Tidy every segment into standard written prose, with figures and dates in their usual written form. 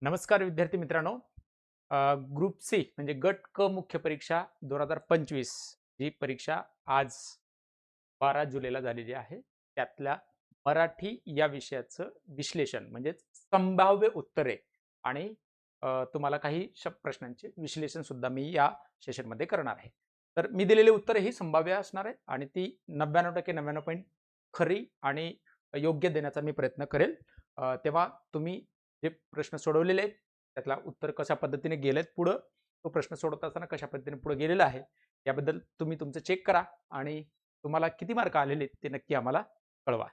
नमस्कार विद्यार्थी मित्रांनो. ग्रुप सी म्हणजे गट क मुख्य परीक्षा 2025 ही परीक्षा आज 12 जुलैला झालेली आहे. त्यातल्या मराठी या विषयाचं विश्लेषण म्हणजे संभाव्य उत्तरे आणि तुम्हाला काही प्रश्नांचे विश्लेषण सुद्धा मी या सेशनमध्ये करणार आहे. तर मी दिलेली उत्तरे ही संभाव्य असणार आहेत आणि ती 99% 99 पॉइंट खरी आणि योग्य देण्याचा मी प्रयत्न करेल. तेव्हा तुम्ही जे प्रश्न सोडवलेले आहेत त्यातला उत्तर कशा पद्धतीने गेलेत पुढं, तो प्रश्न सोडवत असताना कशा पद्धतीने पुढे गेलेला आहे याबद्दल तुम्ही तुमचं चेक करा आणि तुम्हाला किती मार्क आलेले ते नक्की आम्हाला कळवा.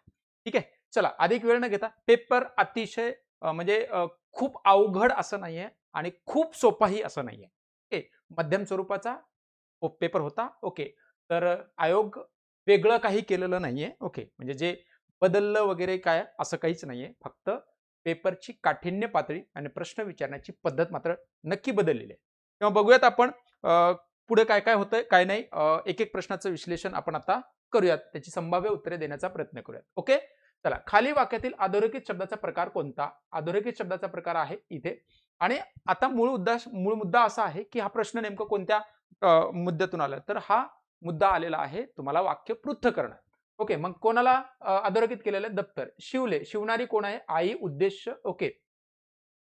ठीक आहे. चला अधिक वेळ न घेता पेपर अतिशय म्हणजे खूप अवघड असं नाहीये आणि खूप सोपाही असं नाहीये. ओके. मध्यम स्वरूपाचा पेपर होता. ओके. तर आयोग वेगळं काही केलेलं नाहीये. ओके. म्हणजे जे बदललं वगैरे काय असं काहीच नाहीये. फक्त पेपरची काठिण्य पातळी आणि प्रश्न विचारण्याची पद्धत मात्र नक्की बदललेली आहे. तेव्हा बघूयात आपण पुढे काय काय होतंय काय नाही. एक एक प्रश्नाचं विश्लेषण आपण आता करूयात. त्याची संभाव्य उत्तरे देण्याचा प्रयत्न करूयात. ओके. चला खाली वाक्यातील अधोरेखित शब्दाचा प्रकार कोणता? अधोरेखित शब्दाचा प्रकार आहे इथे. आणि आता मूळ मुद्दा असा आहे की हा प्रश्न नेमकं कोणत्या मुद्द्यातून आला तर हा मुद्दा आलेला आहे तुम्हाला वाक्य पृथक्करण. ओके. मग कोणाला अधोरेखित केलेलं दप्तर शिवले. शिवणारी कोण आहे? आई. उद्देश. ओके.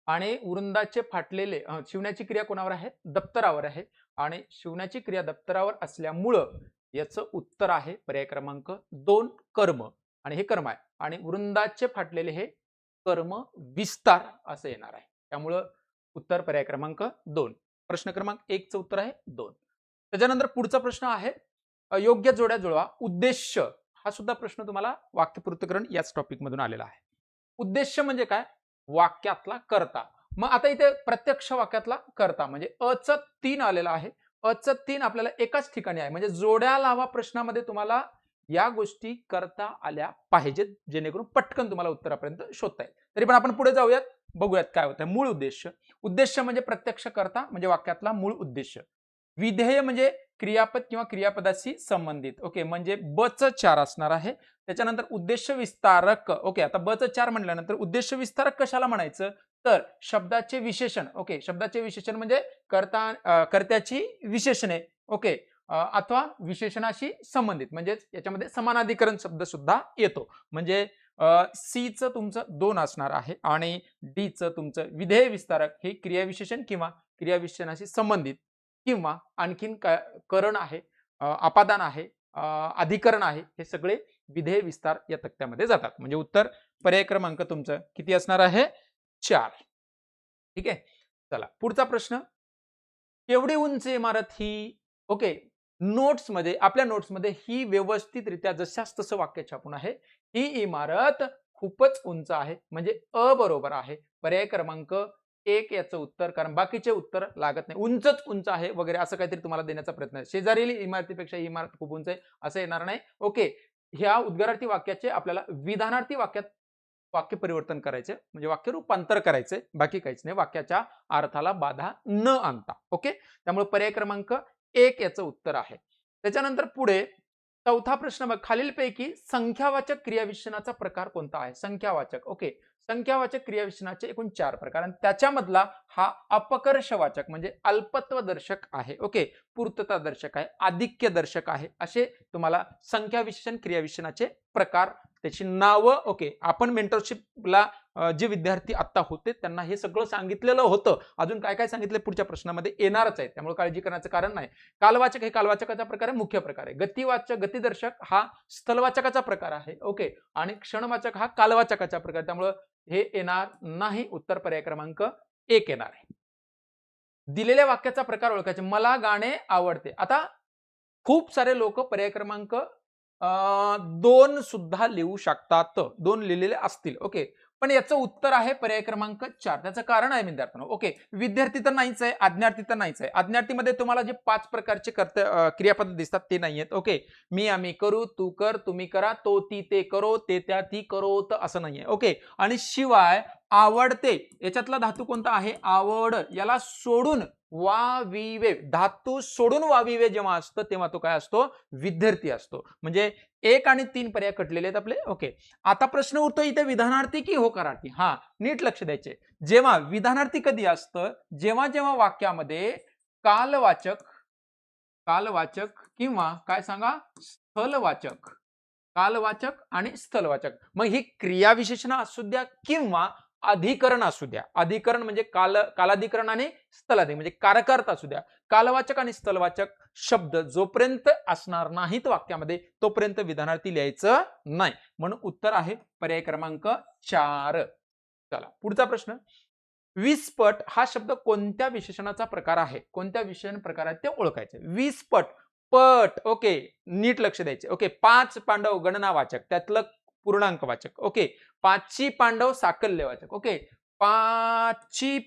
आणि वृंदाचे फाटलेले शिवण्याची क्रिया कोणावर आहे? दप्तरावर आहे. आणि शिवण्याची क्रिया दप्तरावर असल्यामुळं याचं उत्तर आहे पर्याय क्रमांक 2 कर्म. आणि हे कर्म आहे. आणि वृंदाचे फाटलेले हे कर्म विस्तार असं येणार आहे. त्यामुळं उत्तर पर्याय क्रमांक 2. प्रश्न क्रमांक 1 चं उत्तर आहे 2. त्याच्यानंतर पुढचा प्रश्न आहे योग्य जोड्या जुळवा. उद्देश हा सुद्धा प्रश्न तुम्हाला वाक्यपृथक्करण याच टॉपिक मधून आलेला आहे. उद्देश म्हणजे काय? वाक्यातला कर्ता. मग आता इथे प्रत्यक्ष वाक्यातला कर्ता म्हणजे अ चं 3 आलेलं आहे. अ चं 3 आपल्याला एकाच ठिकाणी आहे. म्हणजे जोड्या लावा प्रश्नामध्ये तुम्हाला या गोष्टी करता आल्या पाहिजेत जेणेकरून पटकन तुम्हाला उत्तरापर्यंत शोधता येईल. तरी पण आपण पुढे जाऊयात, बघूयात काय होतंय. मूळ उद्देश. उद्देश म्हणजे प्रत्यक्ष कर्ता म्हणजे वाक्यातला मूळ उद्देश. विधेय म्हणजे क्रियापद किंवा क्रियापदाशी संबंधित. ओके. म्हणजे ब चं 4 असणार आहे. त्याच्यानंतर उद्देश विस्तारक. ओके. आता ब चं 4 म्हटल्यानंतर उद्देश विस्तारक कशाला म्हणायचं? तर शब्दाचे विशेषण. ओके. शब्दाचे विशेषण म्हणजे कर्त्याची विशेषणे. ओके. अथवा विशेषणाशी संबंधित म्हणजेच याच्यामध्ये समानाधिकरण शब्द सुद्धा येतो. म्हणजे सी चं तुमचं 2 असणार आहे आणि डी चं तुमचं विधेय विस्तारक हे क्रियाविशेषण किंवा क्रियाविशेषणाशी संबंधित किंवा आणखीन करण आहे, अपादान आहे, अधिकरण आहे. हे सगळे विधेय विस्तार या तक्त्यामध्ये जातात. म्हणजे उत्तर पर्याय क्रमांक तुमचं किती असणार आहे? 4. ठीक आहे. चला पुढचा प्रश्न. केवढी उंच इमारत ही? ओके. नोट्समध्ये आपल्या नोट्समध्ये ही व्यवस्थितरित्या जशास तसं वाक्य छापून आहे. ही इमारत खूपच उंच आहे. म्हणजे अ बरोबर आहे. पर्याय क्रमांक 1 याचं उत्तर, कारण बाकीचे उत्तर लागत नाही. उंचच उंच आहे वगैरे असं काहीतरी तुम्हाला देण्याचा प्रयत्न आहे. शेजारील इमारतीपेक्षा ही इमारत खूप उंच आहे असं येणार नाही. ओके. ह्या उद्गारार्थी वाक्याचे आपल्याला विधानार्थी वाक्यात वाक्य परिवर्तन करायचे म्हणजे वाक्य रूपांतर करायचे, बाकी काहीच नाही. वाक्याच्या अर्थाला बाधा न आणता. ओके. त्यामुळे पर्याय क्रमांक 1 याचं उत्तर आहे. त्याच्यानंतर पुढे चौथा प्रश्न बघ. खालीलपैकी संख्यावाचक क्रियाविशेषणाचा प्रकार कोणता आहे? संख्यावाचक. ओके. संख्यावाचक क्रियाविशेषणाचे एकूण 4 प्रकार आणि त्याच्यामधला हा अपकर्षवाचक म्हणजे अल्पत्वदर्शक आहे. ओके. पूर्ततादर्शक आहे, आधिक्यदर्शक आहे. असे तुम्हाला संख्याविशेषण क्रियाविशेषणाचे प्रकार, त्याची नावं. ओके. आपण मेंटरशिपला जे विद्यार्थी आता होते त्यांना हे सगळं सांगितलेलं होतं. अजून काय काय सांगितलं पुढच्या प्रश्नामध्ये येणारच आहे. त्यामुळे काळजी करण्याचं कारण नाही. कालवाचक हे कालवाचकाचा प्रकार आहे, मुख्य प्रकार आहे. गतिवाचक गतिदर्शक हा स्थलवाचकाचा प्रकार आहे. ओके. आणि क्षणवाचक हा कालवाचकाचा प्रकार. त्यामुळे हे येणार नाही. उत्तर पर्याय क्रमांक 1 येणार आहे. दिलेल्या वाक्याचा प्रकार ओळखायचे. मला गाणे आवडते. आता खूप सारे लोक पर्याय क्रमांक 2 सुद्धा लिहू शकतात. 2 लिहिलेले असतील. ओके. पण याचं उत्तर आहे पर्याय क्रमांक 4. त्याचं कारण आहे विद्यार्थ्यांनो. ओके. विद्यार्थी तर नाहीच आहे, आज्ञार्थी तर नाहीच आहे. आज्ञार्थीमध्ये तुम्हाला जे 5 प्रकारचे क्रियापद दिसतात ते नाहीयेत. ओके. मी आम्ही करू, तू कर, तुम्ही करा, तो ती ते करो, ते त्या ती करोत असं नाहीये. ओके. आणि शिवाय आवडते याच्यातला धातू कोणता आहे? आवड. याला सोडून वाविवे, धातू सोडून वाविवे जेव्हा असतं तेव्हा तो काय असतो, विद्यार्थी असतो. म्हणजे 1 आणि 3 पर्याय कटलेले आहेत आपले. ओके, आता प्रश्न उरतो इथे विधानार्थी की होकारार्थी. हा, नीट लक्ष द्यायचे. जेव्हा विधानार्थी कधी असतं, जेव्हा जेव्हा वाक्यामध्ये कालवाचक कालवाचक किंवा काय सांगा, स्थलवाचक, कालवाचक आणि स्थलवाचक. मग ही क्रियाविशेषण असू द्या किंवा अधिकरण असू द्या. अधिकरण म्हणजे कालाधिकरण आणि स्थलाधिकरण म्हणजे कारकार्थ असू द्या. कालवाचक आणि स्थलवाचक शब्द जोपर्यंत असणार नाहीत वाक्यामध्ये तोपर्यंत विधानार्थी लिहायचं नाही. म्हणून उत्तर आहे पर्याय क्रमांक 4. चला पुढचा प्रश्न. वीसपट हा शब्द कोणत्या विशेषणाचा प्रकार आहे, कोणत्या विशेषण प्रकार आहे ते ओळखायचे. वीसपट, पट, ओके, नीट लक्ष द्यायचे. ओके, 5 पांडव गणनावाचक, त्यातलं पूर्णांकवाचक. ओके, 5 पांडव साकल्यवाचक. ओके, 5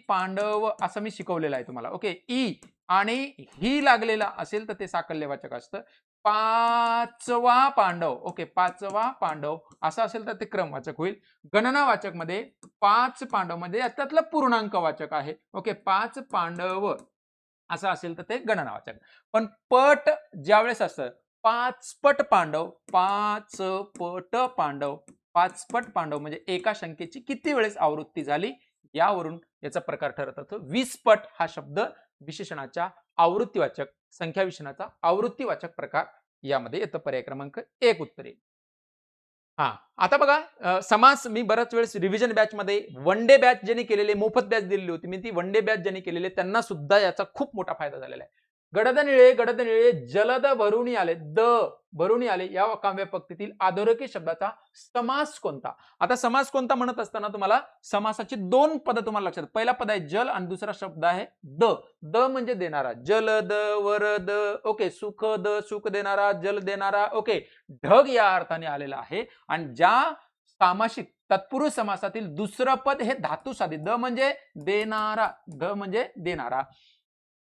पांडव असं मी शिकवलेलं आहे तुम्हाला. ओके, ई आणि ही लागलेला असेल तर ते साकल्यवाचक असतं. 5वा पांडव, ओके, 5वा पांडव असं असेल तर ते क्रमवाचक होईल. गणनावाचक मध्ये 5 पांडव मध्ये त्यातलं पूर्णांकवाचक आहे. ओके, 5 पांडव असं असेल तर ते गणनावाचक. पण पट ज्यावेळेस असतं 5 पट पांडव, 5 पट पांडव, 5 पट पांडव म्हणजे एका संख्येची किती वेळेस आवृत्ती झाली यावरून याचा प्रकार ठरत असतो. 20 पट हा शब्द विशेषणाच्या आवृत्तीवाचक, संख्या विशेषणाचा आवृत्तीवाचक प्रकार यामध्ये येतं. पर्याय क्रमांक 1 उत्तर येईल. हा, आता बघा समास मी बऱ्याच वेळेस रिव्हिजन बॅच मध्ये वन डे बॅच ज्यांनी केलेले, मोफत बॅच दिलेली होती मी, ती वन डे बॅच ज्यांनी केलेले त्यांना सुद्धा याचा खूप मोठा फायदा झालेला आहे. गडद निळे जलद भरून आले, द भरून आले या काव्य पंक्तीतील अधोरेखित शब्दाचा समास कोणता. आता समास कोणता म्हणत असताना तुम्हाला समासाची 2 पद तुम्हाला लक्षात. पहिला पद आहे जल आणि दुसरा शब्द आहे द. द म्हणजे देणारा, जलद, वरद, ओके, सुखद, सुख देणारा, जल देणारा. ओके, ढग या अर्थाने आलेला आहे. आणि ज्या सामासिक तत्पुरुष समासातील दुसरं पद हे धातू साधित, द म्हणजे देणारा, द म्हणजे देणारा.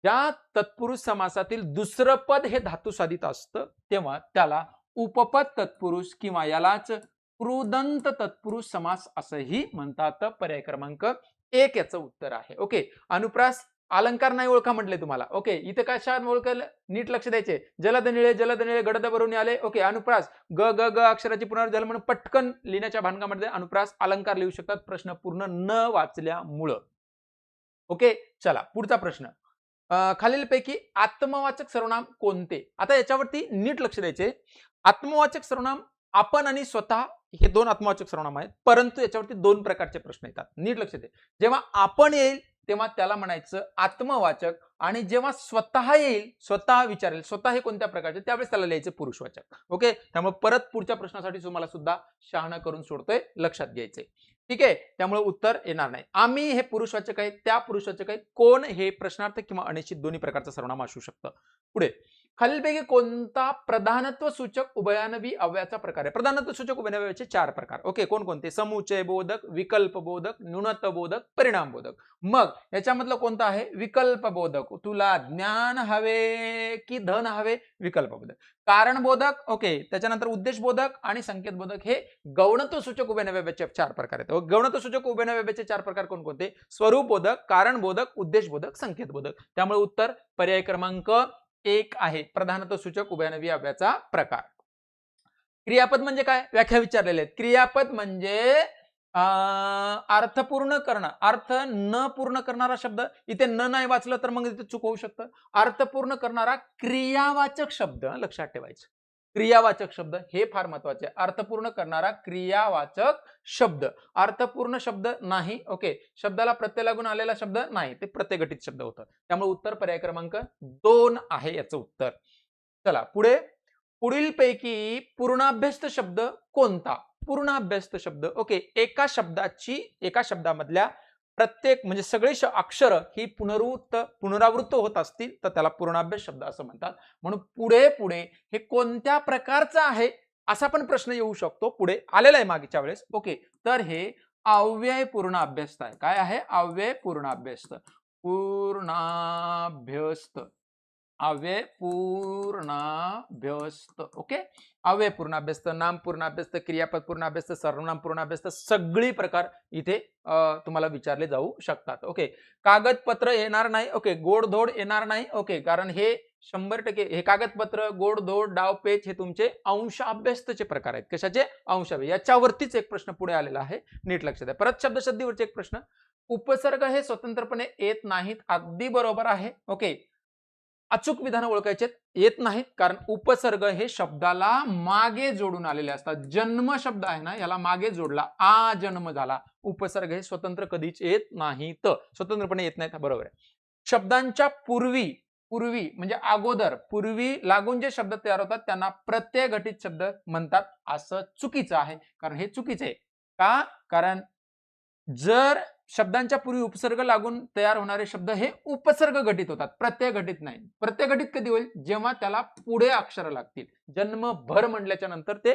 ज्या तत्पुरुष समासातील दुसरं पद हे धातू साधित असतं तेव्हा त्याला उपपद तत्पुरुष किंवा यालाच कृदंत तत्पुरुष समास असंही म्हणतात. पर्याय क्रमांक 1 याचं उत्तर आहे. ओके, अनुप्रास अलंकार नाही ओळखा म्हटले तुम्हाला. ओके, इथे कशा ओळखलं नीट लक्ष द्यायचे. जलद निळे गडद भरून आले. ओके, अनुप्रास ग ग ग अक्षराची पुनर्जन्म म्हणून पटकन लिहिण्याच्या भानगामध्ये अनुप्रास अलंकार लिहू शकतात प्रश्न पूर्ण न वाचल्यामुळं. ओके, चला पुढचा प्रश्न. खालीलपैकी आत्मवाचक सर्वनाम कोणते. आता याच्यावरती नीट लक्ष द्यायचे. आत्मवाचक सर्वनाम आपण आणि स्वतः हे 2 आत्मवाचक सर्वनाम आहेत, परंतु याच्यावरती 2 प्रकारचे प्रश्न येतात. नीट लक्ष द्या. जेव्हा आपण येईल तेव्हा त्याला म्हणायचं आत्मवाचक आणि जेव्हा स्वतः येईल, स्वतः विचारेल, स्वतः हे कोणत्या प्रकारचे, त्यावेळेस त्याला लिहायचं पुरुषवाचक. ओके, त्यामुळे परत पुढच्या प्रश्नासाठी तुम्हाला सुद्धा शहाणा करून सोडतोय, लक्षात घ्यायचंय. ठीक आहे, त्यामुळे उत्तर येणार नाही. आम्ही हे पुरुषवाचक आहे, त्या पुरुषवाचक आहे, कोण हे प्रश्नार्थ किंवा अनिश्चित दोन्ही प्रकारचं सर्वनाम असू शकतं. पुढे, खालीलपैकी कोणता प्रधानत्व सूचक उभयानवी अव्ययाचा प्रकार आहे. प्रधानत्व सूचक उभयानवीचे 4 प्रकार. ओके, कोणकोणते. समुच्चय बोधक, विकल्प बोधक, न्यूनत्व बोधक, परिणाम बोधक. मग याच्यामधलं कोणतं आहे विकल्प बोधक. तुला ज्ञान हवे की धन हवे, विकल्प बोधक. कारण बोधक, ओके, त्याच्यानंतर उद्देश बोधक आणि संकेत बोधक हे गौणत्व सूचक उभयनव्याचे 4 प्रकार आहेत. गौणत्व सूचक उभयनव्याचे 4 प्रकार कोणकोणते. स्वरूप बोधक, कारण बोधक, उद्देश बोधक, संकेत बोधक. त्यामुळे उत्तर पर्याय क्रमांक 1 आहे, प्रधानत्व सूचक उभयनवी अव्ययाचा प्रकार. क्रियापद म्हणजे काय, व्याख्या विचारलेले आहेत. क्रियापद म्हणजे अर्थपूर्ण करणं, अर्थ न पूर्ण करणारा शब्द. इथे न नाही वाचलं तर मग इथे चूक होऊ शकतं. अर्थपूर्ण करणारा क्रियावाचक शब्द लक्षात ठेवायचं. क्रियावाचक शब्द हे फार महत्वाचे. अर्थपूर्ण करणारा क्रियावाचक शब्द. अर्थपूर्ण शब्द नाही. ओके, शब्दाला प्रत्यय लागून आलेला शब्द नाही, ते प्रत्ययघटित शब्द होतं. त्यामुळे उत्तर पर्याय क्रमांक 2 आहे याचं उत्तर. चला पुढे. पुढीलपैकी पूर्णाभ्यस्त शब्द कोणता. पूर्णाभ्यस्त शब्द, ओके, एका शब्दामधल्या प्रत्येक म्हणजे सगळे अक्षर ही पुनरावृत्त होत असतील तर त्याला पूर्णाभ्यास शब्द असं म्हणतात. म्हणून पुढे पुढे हे कोणत्या प्रकारचं आहे असा पण प्रश्न येऊ शकतो. पुढे आलेला आहे मागच्या वेळेस. ओके, तर हे अव्यय पूर्ण अभ्यस्त आहे. काय आहे, अव्यय पूर्ण अभ्यस्त. पूर्णाभ्यस्त अव्ययपूर्णाभ्यस्त. ओके, अव्ययपूर्णाभ्यस्त, नामपूर्णाभ्यस्त, क्रियापद पूर्णाभ्यस्त, सर्वनाम पूर्णाभ्यस्त, सगळी प्रकार इथे तुम्हाला विचारले जाऊ शकतात. ओके, कागदपत्र येणार नाही. ओके, गोडधोड येणार नाही. ओके, कारण हे 100% हे कागदपत्र, गोडधोड, डावपेच हे तुमचे अंश अभ्यस्तचे प्रकार आहेत. कशाचे? अंश. याच्यावरतीच एक प्रश्न पुढे आलेला आहे, नीट लक्षात द्या. परत शब्दशुद्धीवरचे एक प्रश्न. उपसर्ग हे स्वतंत्रपणे येत नाहीत. अगदी बरोबर आहे. ओके, अचूक विधान ओळखायचे येत नाहीत, कारण उपसर्ग हे शब्दाला मागे जोडून आलेले असतात. जन्म शब्द आहे ना, याला मागे जोडला, आ जन्म झाला. उपसर्ग हे स्वतंत्र कधीच येत नाहीत, स्वतंत्रपणे येत नाहीत. बरोबर आहे. शब्दांच्या पूर्वी म्हणजे अगोदर, पूर्वी लागून जे शब्द तयार होतात त्यांना प्रत्यय घटित शब्द म्हणतात, असं चुकीचं आहे. कारण हे चुकीचं आहे. का? कारण जर शब्दांच्या पूर्वी उपसर्ग लागून तयार होणारे शब्द हे उपसर्ग घटित होतात, प्रत्यय घटित नाही. प्रत्यय घटित कधी होईल? जेव्हा त्याला पुढे अक्षर लागतील. जन्मभर म्हणल्याच्या नंतर ते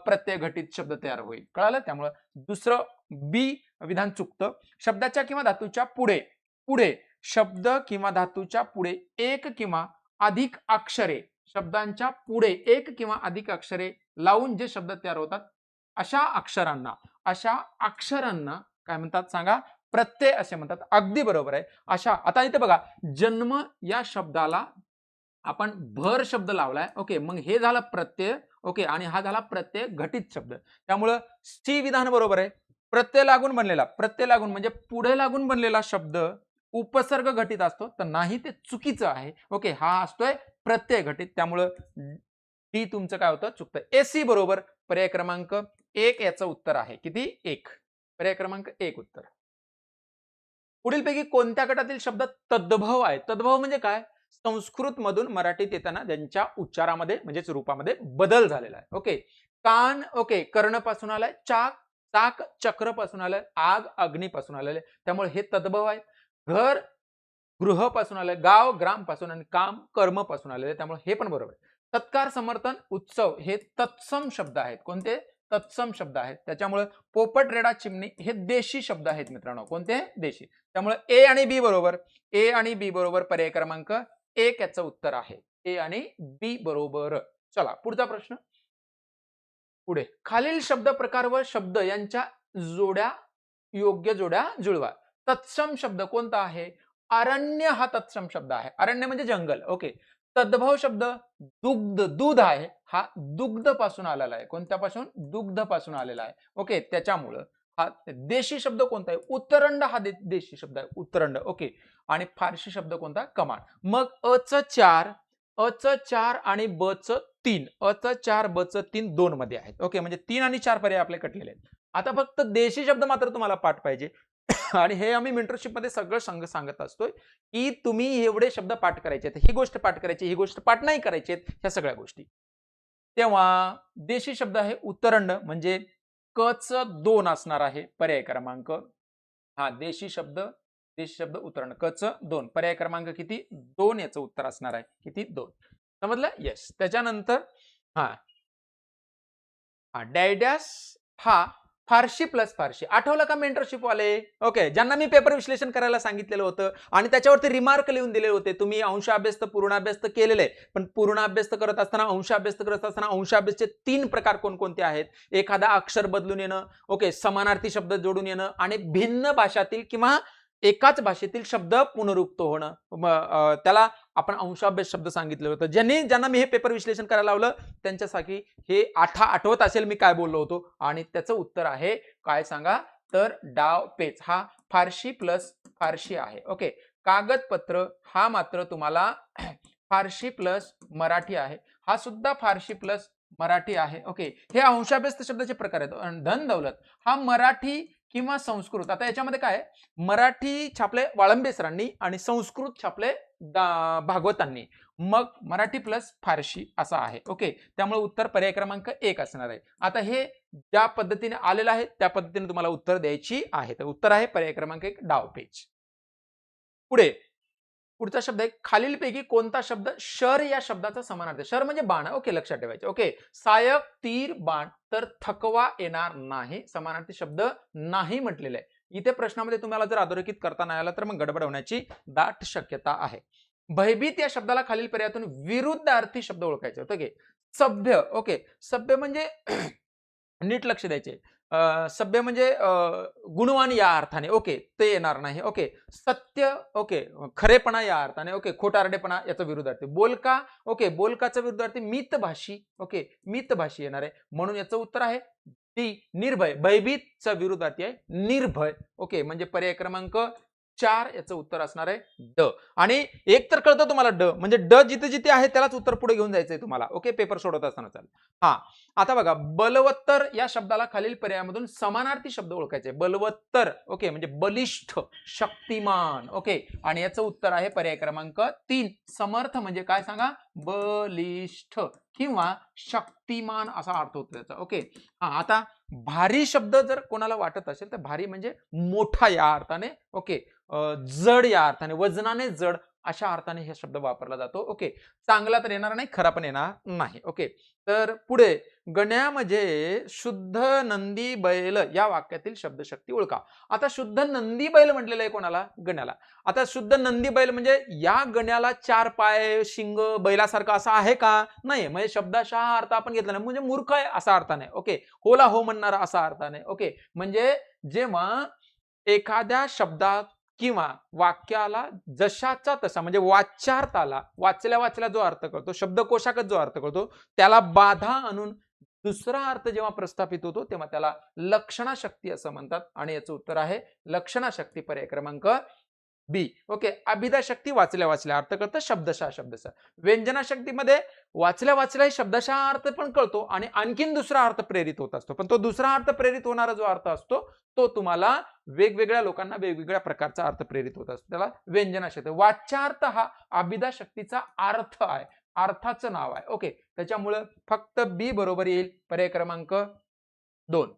प्रत्यय घटित शब्द तयार होईल. कळालं? त्यामुळे दुसरं बी विधान चुकतं. शब्दाच्या किंवा धातूच्या पुढे शब्द किंवा धातूच्या पुढे एक किंवा अधिक अक्षरे, शब्दांच्या पुढे एक किंवा अधिक अक्षरे लावून जे शब्द तयार होतात, अशा अक्षरांना काय म्हणतात सांगा? प्रत्यय असे म्हणतात. अगदी बरोबर आहे. अशा, आता इथे बघा, जन्म या शब्दाला आपण भर शब्द लावलाय. ओके, मग हे झालं प्रत्यय. ओके, आणि हा झाला प्रत्यय घटित शब्द. त्यामुळं सी विधान बरोबर आहे. प्रत्यय लागून म्हणजे पुढे लागून बनलेला शब्द उपसर्ग घटित असतो, तर नाही, ते चुकीचं आहे. ओके, हा असतोय प्रत्यय घटित. त्यामुळं डी तुमचं काय होतं? चुकतं. एसी बरोबर. पर्याय क्रमांक 1 याचं उत्तर आहे. किती? 1. पर्याय क्रमांक 1 उत्तर. पुढीलपैकी कोणत्या गटातील शब्द तद्भव आहे? तद्भव म्हणजे काय? संस्कृत मधून मराठीत येताना ज्यांच्या उच्चारामध्ये म्हणजेच रूपामध्ये बदल झालेला आहे. ओके, कान, ओके, कर्णपासून आलाय. चाक चक्र पासून आलाय. आग अग्नीपासून आलेले, त्यामुळे हे तद्भव आहे. घर गृह पासून आलंय. गाव ग्राम पासून, आणि काम कर्म पासून आलेले, त्यामुळे हे पण बरोबर आहे. सत्कार, समर्थन, उत्सव हे तत्सम शब्द आहेत. कोणते? तत्सम शब्द आहेत. त्याच्यामुळे पोपट, रेडा, चिमणी हे देशी शब्द आहेत मित्रांनो. कोणते? देशी. त्यामुळे ए आणि बी बरोबर. ए आणि बी बरोबर. पर्याय क्रमांक 1 याचं उत्तर आहे. ए आणि बी बरोबर. चला पुढचा प्रश्न. पुढे खालील शब्द प्रकार व शब्द यांच्या योग्य जोड्या जुळवा. तत्सम शब्द कोणता आहे? अरण्य हा तत्सम शब्द आहे. अरण्य म्हणजे जंगल. ओके, तद्भव शब्द दूध आहे. हा दुग्ध पासून आलेला आहे. कोणत्यापासून? दुग्ध पासून आलेला आहे. ओके, त्याच्यामुळं हा देशी शब्द कोणता आहे? उत्तरंड हा देशी शब्द आहे. उत्तरंड. ओके, आणि फारशी शब्द कोणता? कमांड. मग अ च 4 आणि ब च 3. अ च 4 ब च 3 2 मध्ये आहेत. ओके, म्हणजे 3 आणि 4 पर्याय आपले कटलेले आहेत. आता फक्त देशी शब्द मात्र तुम्हाला पाठ पाहिजे. आणि हे आम्ही मेंटरशिप मध्ये सगळं सांगत असतोय की तुम्ही एवढे शब्द पाठ करायचे आहेत, ही गोष्ट पाठ करायची, ही गोष्ट पाठ नाही करायची, ह्या सगळ्या गोष्टी. तेव्हा देशी शब्द आहे उत्तरंड, म्हणजे कच 2 असणार आहे. पर्याय क्रमांक हा देशी शब्द उत्तरंड कच 2. पर्याय क्रमांक किती? 2 याचं उत्तर असणार आहे. किती? 2. समजलं? येस. त्याच्यानंतर हा डॅडॅस हा फारशी प्लस फारशी. आठवलं का मेंटरशिप वाले? ओके, ज्यांना मी पेपर विश्लेषण करायला सांगितलेलं होतं आणि त्याच्यावरती रिमार्क लिहून दिले होते. तुम्ही अंशाभ्यस्त पूर्णाभ्यस्त केलेले, पण पूर्णाभ्यस्त करत असताना, अंशाभ्यस्त करत असताना अंशाभ्यस्तचे 3 प्रकार कोणकोणते आहेत? एखादा अक्षर बदलून येणं, ओके, समानार्थी शब्द जोडून येणं, आणि भिन्न भाषातील किंवा एकाच भाषेतील शब्द पुनरुक्त होणं, त्याला आपण अंशाभ्यास शब्द सांगितलं होतं. ज्यांना मी हे पेपर विश्लेषण करायला लावलं त्यांच्यासाठी हे आठवत असेल मी काय बोललो होतो, आणि त्याचं उत्तर आहे काय सांगा? तर डाव पेच हा फारशी प्लस फारशी आहे. ओके, कागदपत्र हा मात्र तुम्हाला फारशी प्लस मराठी आहे. हा सुद्धा फारशी प्लस मराठी आहे. ओके, हे अंशाभ्यस्त शब्दाचे प्रकार आहेत. धन दौलत हा मराठी किंवा संस्कृत. आता याच्यामध्ये काय, मराठी छापले वाळंबे सरांनी आणि संस्कृत छापले भागवतांनी, मग मराठी प्लस फारशी असा आहे. ओके, त्यामुळे उत्तर पर्याय क्रमांक 1 असणार आहे. आता हे ज्या पद्धतीने आलेलं आहे त्या पद्धतीने तुम्हाला उत्तर द्यायची आहे. तर उत्तर आहे पर्याय क्रमांक 1 डावपेच. पुढचा शब्द आहे खालीलपैकी कोणता शब्द शर या शब्दाचा समानार्थी? शर म्हणजे बाण. ओके, लक्षात ठेवायचे. ओके, सायक, तीर, बाण. तर थकवा येणार नाही. समानार्थी शब्द नाही म्हटलेले आहे. इथे प्रश्नामध्ये तुम्हाला जर अधोरेखित करता नाही आला तर मग गडबड होण्याची दाट शक्यता आहे. भयभीत या शब्दाला खालील पर्यायातून विरुद्धार्थी शब्द ओळखायचे. ओके. सभ्य. ओके. सभ्य म्हणजे नीट लक्ष द्यायचे. सभ्य म्हणजे गुणवान या अर्थाने. ओके. ते येणार नाही. ओके. सत्य. ओके. खरेपणा या अर्थाने. ओके. खोटारडेपणा याचा विरुद्धार्थी. बोलका. ओके. बोलकाचा विरुद्धार्थी मितभाषी. ओके. मितभाषी येणार आहे. म्हणून याचं उत्तर आहे डी निर्भय. भयभीतचा विरुद्धार्थी आहे निर्भय. ओके. म्हणजे पर्याय क्रमांक 4 याचं उत्तर असणार आहे ड. आणि एक तर कळतं तुम्हाला ड म्हणजे ड जिथे जिथे आहे त्यालाच उत्तर पुढे घेऊन जायचंय तुम्हाला. ओके. पेपर सोडवत असताना चालेल. हा आता बघा बलवत्तर या शब्दाला खालील पर्यायामधून समानार्थी शब्द ओळखायचे. बलवत्तर. ओके. म्हणजे बलिष्ठ शक्तिमान. ओके. आणि याचं उत्तर आहे पर्याय क्रमांक 3 समर्थ. म्हणजे काय सांगा बलिष्ठ किंवा शक्तिमान असा अर्थ होतो त्याचा. ओके. हा आता भारी शब्द जर कोणाला वाटत असेल तर भारी म्हणजे मोठा या अर्थाने. ओके. जड या अर्थाने वजनाने जड अशा अर्थाने हे शब्द वापरला जातो. ओके. चांगला तर येणार नाही खरा पण येणार नाही. ओके. तर पुढे गण्या म्हणजे शुद्ध नंदी बैल या वाक्यातील शब्दशक्ती ओळखा. आता शुद्ध नंदी बैल म्हटलेलं आहे कोणाला गण्याला. आता शुद्ध नंदी बैल म्हणजे या गण्याला 4 पाय शिंग बैलासारखा असा आहे का नाही. म्हणजे शब्दाशः अर्थ आपण घेतला नाही म्हणजे मूर्ख आहे असा अर्थ नाही. ओके. होला हो म्हणणारा असा अर्थ नाही. ओके. म्हणजे जेव्हा एखाद्या शब्दात किंवा वाक्याला जशाचा तसा म्हणजे वाच्यार्थाला वाचल्या वाचल्या जो अर्थ करतो शब्दकोशागत जो अर्थ करतो त्याला बाधा आणून दुसरा अर्थ जेव्हा प्रस्थापित होतो तेव्हा त्याला लक्षणाशक्ती असं म्हणतात. आणि याचं उत्तर आहे लक्षणाशक्ती पर्याय क्रमांक बी. ओके. अभिधा शक्ती वाचल्या वाचल्या अर्थ करतं शब्दशः शब्दशः. व्यंजना शक्तीमध्ये वाचल्या वाचल्या शब्दशः अर्थ पण कळतो आणि आणखीन दुसरा अर्थ प्रेरित होत असतो. पण तो दुसरा अर्थ प्रेरित होणारा जो अर्थ असतो तो तुम्हाला वेगवेगळ्या लोकांना वेगवेगळ्या प्रकारचा अर्थ प्रेरित होत असतो. त्याला व्यंजना शक्ती. वाच्यार्थ हा अभिधा शक्तीचा अर्थ आहे. अर्थाचं नाव आहे. ओके. त्याच्यामुळे फक्त बी बरोबर येईल पर्याय क्रमांक 2.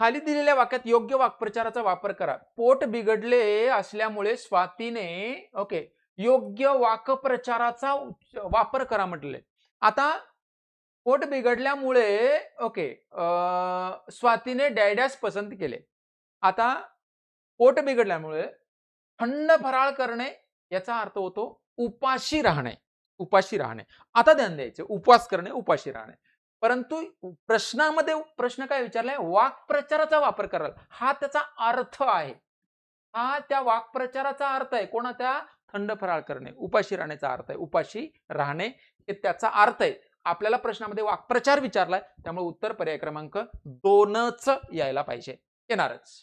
खाली दिलेल्या वाक्यात योग्य वाक्प्रचाराचा वापर करा. पोट बिघडले असल्यामुळे स्वातीने ओके योग्य वाक्प्रचाराचा वापर करा म्हटले. आता पोट बिघडल्यामुळे ओके स्वातीने डॅडॅस पसंत केले. आता पोट बिघडल्यामुळे थंड फराळ करणे याचा अर्थ होतो उपाशी राहणे. उपाशी राहणे. आता ध्यान द्यायचे उपवास करणे उपाशी राहणे. परंतु प्रश्नामध्ये प्रश्न काय विचारलाय वाक्प्रचाराचा वापर कराल हा त्याचा अर्थ आहे. हा त्या वाक्प्रचाराचा अर्थ आहे. कोणाच्या थंड फराळ करणे उपाशी राहण्याचा अर्थ आहे. उपाशी राहणे हे त्याचा अर्थ आहे. आपल्याला प्रश्नामध्ये वाक्प्रचार विचारलाय त्यामुळे उत्तर पर्याय क्रमांक 2च यायला पाहिजे. येणारच.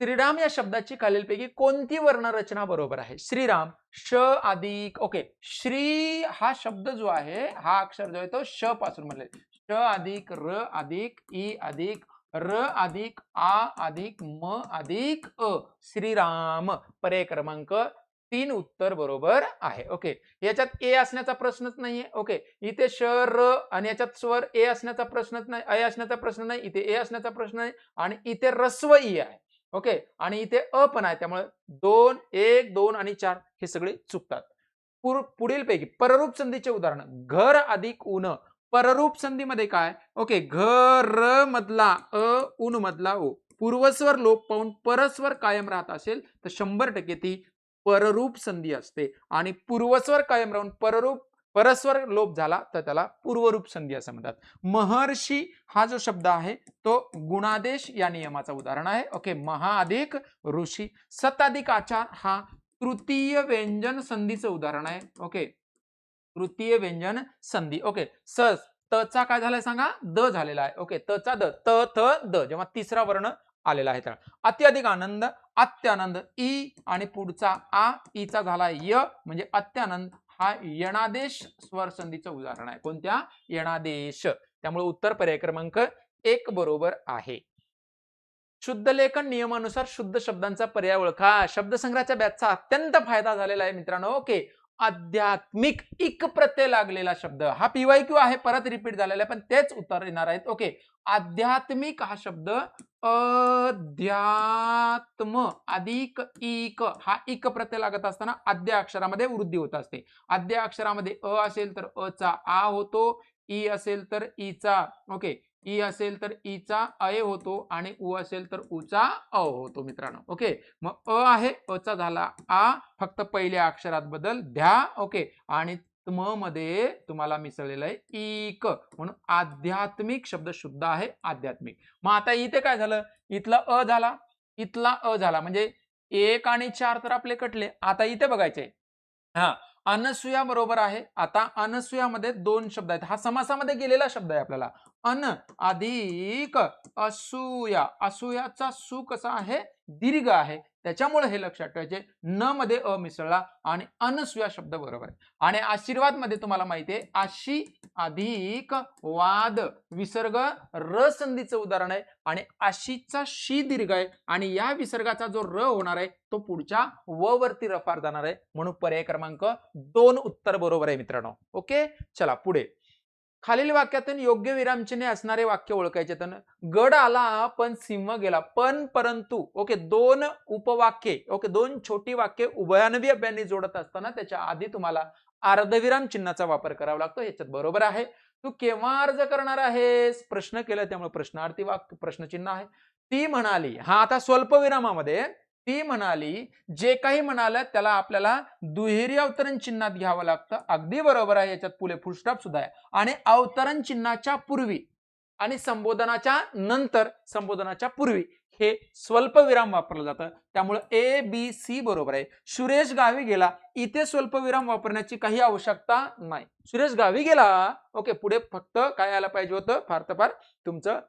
श्रीराम या शब्दाची खालीलपैकी कोणती वर्णरचना बरोबर आहे. श्रीराम श अधिक ओके श्री हा शब्द जो आहे हा अक्षर जो आहे तो श पासून बनले. श अधिक र अधिक ई अधिक र अधिक आ अधिक म अधिक अ श्रीराम पर्याय क्रमांक 3 उत्तर बरोबर आहे. ओके. याच्यात ए असण्याचा प्रश्नच नाहीये. ओके. इथे श र आणि याच्यात स्वर ए असण्याचा प्रश्नच नाही. अ असण्याचा प्रश्न नाही. इथे ए असण्याचा प्रश्न नाही आणि इथे रस्व ई आहे. ओके. आणि इथे अ पण आहे त्यामुळे 2 1 2 आणि 4 हे सगळे चुकतात. पुढील पैकी पररूप संधीचे उदाहरण घर अधिक उन. पररूप संधीमध्ये काय ओके घर मधला अ उन मधला ओ पूर्वस्वर लोप पाहून परस्वर कायम राहत असेल तर 100% ती पररूप संधी असते. आणि पूर्वस्वर कायम राहून परस्वर लोप झाला तर त्याला पूर्वरूप संधी असं म्हणतात. महर्षी हा जो शब्द आहे तो गुणादेश या नियमाचा उदाहरण आहे. ओके. महा अधिक ऋषी. सत अधिक आचार हा तृतीय व्यंजन संधीचं उदाहरण आहे. ओके. तृतीय व्यंजन संधी. ओके. स तचा काय झालाय सांगा द झालेला आहे. ओके. तचा द त थ द जेव्हा तिसरा वर्ण आलेला आहे त्याला. अत्याधिक आनंद अत्यानंद ई आणि पुढचा आ ईचा झाला य म्हणजे अत्यानंद हा यणादेश स्वर संधीचं उदाहरण आहे. कोणत्या यणादेश. त्यामुळे उत्तर पर्याय क्रमांक 1 बरोबर आहे. शुद्ध लेखन नियमानुसार शुद्ध शब्दांचा पर्याय ओळखा. शब्दसंग्रहाच्या बॅचचा अत्यंत फायदा झालेला आहे मित्रांनो. ओके. आध्यात्मिक इक प्रत्यय लागलेला शब्द हा PYQ आहे परत रिपीट झालेला आहे पण तेच उत्तर येणार आहेत. ओके. आध्यात्मिक हा शब्द अध्यात्म अधिक इक हा इक प्रत्यय लागत असताना आद्य अक्षरामध्ये वृद्धी होत असते. आद्य अक्षरामध्ये अ असेल तर अ चा आ होतो. ई असेल तर ईचा ओके ई असेल तर ईचा अय होतो आणि उ असेल तर उचा अ होतो मित्रांनो. ओके, मग अ आहे, अचा झाला आ, फक्त पहिल्या अक्षरात बदल द्या. ओके, आणि म मध्ये तुम्हाला मिसळलेलं आहे इक, म्हणून आध्यात्मिक शब्द शुद्ध आहे, आध्यात्मिक. मग आता इथे काय झालं, इथला अ झाला, इथला अ झाला, म्हणजे 1 आणि 4 तर आपले कटले. आता इथे बघायचे, हा अनसुया बरोबर आहे. आता अनसुयामध्ये 2 शब्द आहेत, हा समासामध्ये गेलेला शब्द आहे आपल्याला. अन अधिक असूया, असूयाचा सु कसा आहे, दीर्घ आहे, त्याच्यामुळे हे लक्षात ठेवायचे. न मध्ये अ मिसळला आणि अनसुया शब्द बरोबर आहे. आणि आशीर्वाद मध्ये तुम्हाला माहिती आहे, आशी अधिक वाद विसर्ग र संधीचं उदाहरण आहे, आणि आशीचा शी दीर्घ आहे, आणि या विसर्गाचा जो र होणार आहे तो पुढच्या व वरती रफार जाणार आहे, म्हणून पर्याय क्रमांक 2 उत्तर बरोबर आहे मित्रांनो. ओके, चला पुढे. खालील वाक्यातून योग्य विरामचिन्हे असणारे वाक्य ओळखायचे. तर गड आला पण सिंह गेला, पण परंतु. ओके, 2 उपवाक्ये, ओके, 2 छोटी वाक्ये उभयान्वयी अभ्यानी जोडत असताना त्याच्या आधी तुम्हाला अर्धविराम चिन्हाचा वापर करावा लागतो. ह्याच्यात बरोबर आहे. तू केव्हा अर्ज करणार आहेस, प्रश्न केला त्यामुळे प्रश्नार्थी वाक्य प्रश्नचिन्ह आहे. ती म्हणाली, हा आता स्वल्पविरामामध्ये, ती म्हणाली, जे काही म्हणालं त्याला आपल्याला दुहेरी अवतरण चिन्हात घ्यावं लागतं. अगदी बरोबर आहे, याच्यात पुढे फुलस्टॉप सुद्धा आहे. आणि अवतरण चिन्हाच्या पूर्वी आणि संबोधनाच्या नंतर, संबोधनाच्या पूर्वी हे स्वल्पविराम वापरलं जातं. त्यामुळे ए बी सी बरोबर आहे. सुरेश गावी गेला, इथे स्वल्पविराम वापरण्याची काही आवश्यकता नाही. सुरेश गावी गेला, ओके, पुढे फक्त काय यायला पाहिजे होतं, फार तर फार तुमचं